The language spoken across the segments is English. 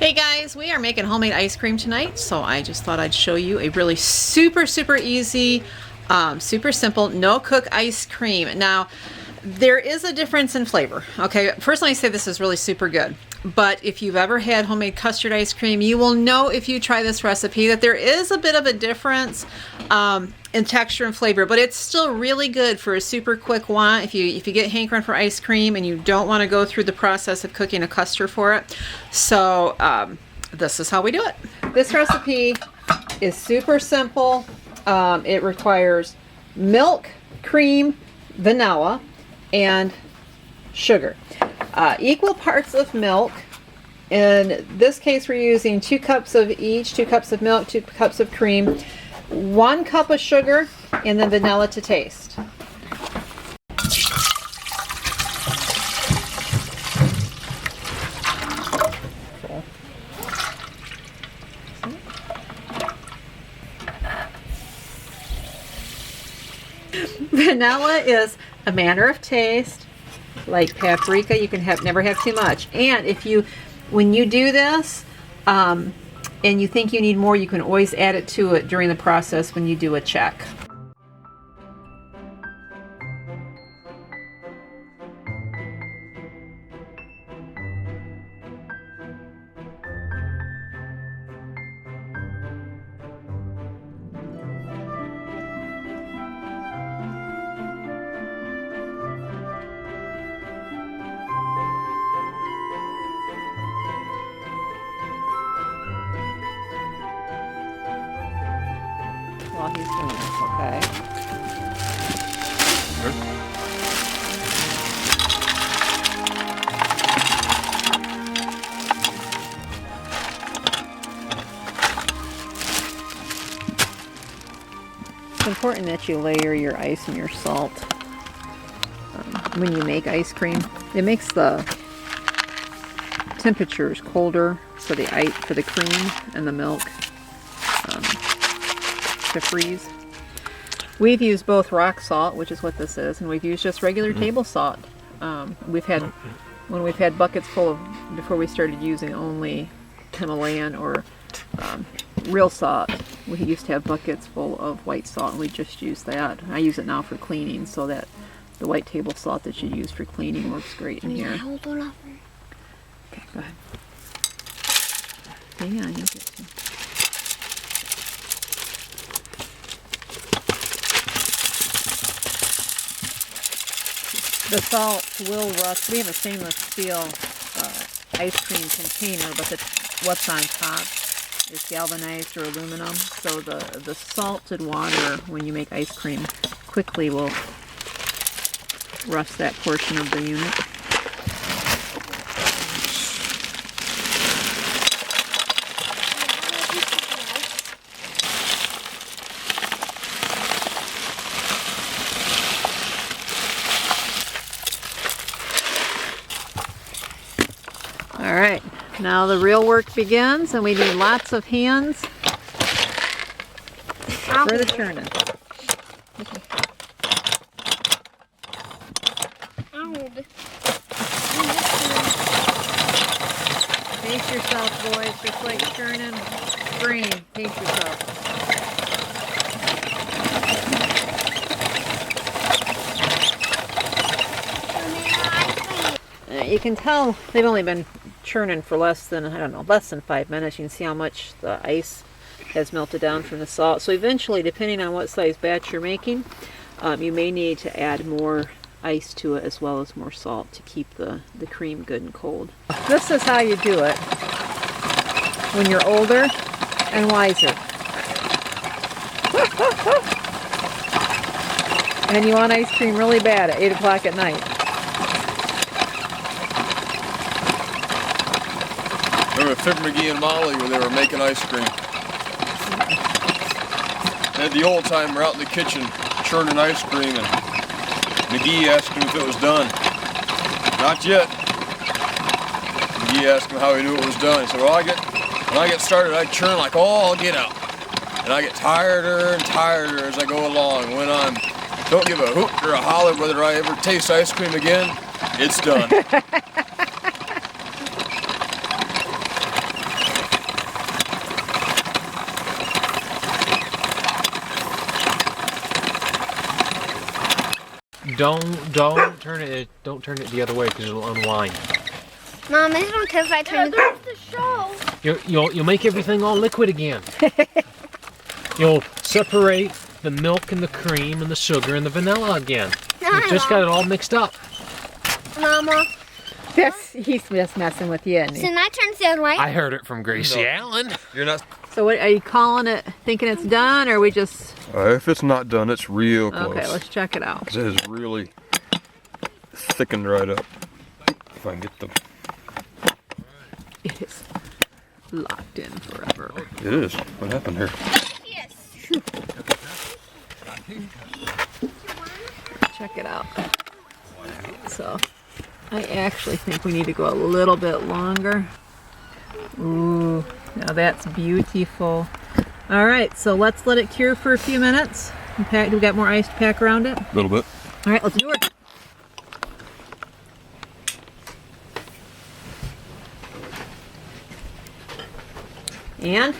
Hey guys, we are making homemade ice cream tonight, so I just thought I'd show you a really super easy, super simple, no cook ice cream. Now, there is a difference in flavor, okay? Personally, I say this is really super good, but if you've ever had homemade custard ice cream, you will know if you try this recipe that there is a bit of a difference in texture and flavor, but it's still really good for a super quick one if you get hankering for ice cream and you don't want to go through the process of cooking a custard for it. So this is how we do it. This recipe is super simple. It requires milk, cream, vanilla, and sugar. Equal parts of milk. In this case, we're using 2 cups of each, 2 cups of milk, 2 cups of cream, 1 cup of sugar, and then vanilla to taste. Vanilla is a matter of taste. Like paprika, you can never have too much. And when you do this, and you think you need more, you can always add it to it during the process when you do a check. While he's doing this, okay? It's important that you layer your ice and your salt when you make ice cream. It makes the temperatures colder for the cream and the milk to freeze. We've used both rock salt, which is what this is, and we've used just regular table salt. When we've had buckets full of, before we started using only Himalayan or real salt, we used to have buckets full of white salt, and we just use that. I use it now for cleaning, so that the white table salt that you use for cleaning works great in here. Okay, go ahead. Hang on, you'll get to. The salt will rust. We have a stainless steel ice cream container, but what's on top is galvanized or aluminum. So the salted water, when you make ice cream, quickly will rust that portion of the unit. Alright, now the real work begins, and we need lots of hands for the churning. Pace yourself, boys, just like churning grain. Pace yourself. You can tell they've only been churning for less than 5 minutes. You can see how much the ice has melted down from the salt. So eventually, depending on what size batch you're making, you may need to add more ice to it as well as more salt to keep the cream good and cold. This is how you do it when you're older and wiser. And you want ice cream really bad at 8 o'clock at night. Remember Fib McGee and Molly when they were making ice cream. They had the old timer out in the kitchen churning ice cream, and McGee asked him if it was done. Not yet. McGee asked him how he knew it was done. He said, well, when I get started, I churn like all get out. And I get tireder and tireder as I go along. When I don't give a hoot or a holler whether I ever taste ice cream again, it's done. Don't turn it. Don't turn it the other way because it'll unwind. Mom, I don't care if I turn it. That's the show. You'll make everything all liquid again. You'll separate the milk and the cream and the sugar and the vanilla again. You just got it all mixed up. Mama. He's just messing with you. So I turn the other way? I heard it from Gracie Allen. You're not. So what, are you calling it, thinking it's done, or are we just... If it's not done, it's real close. Okay, let's check it out. Because it is really thickened right up. If I can get the... It is locked in forever. It is. What happened here? Yes. Check it out. So, I actually think we need to go a little bit longer. Ooh, now that's beautiful. All right, so let's let it cure for a few minutes. Do we got more ice to pack around it? A little bit. All right, let's do it. And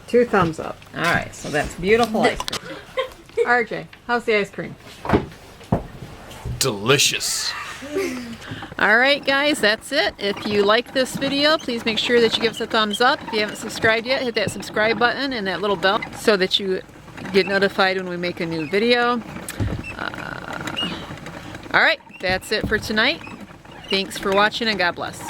2 thumbs up. All right, so that's beautiful ice cream. RJ, how's the ice cream? Delicious. All right, guys, that's it. If you like this video, please make sure that you give us a thumbs up. If you haven't subscribed yet, hit that subscribe button and that little bell so that you get notified when we make a new video. All right, that's it for tonight. Thanks for watching and God bless.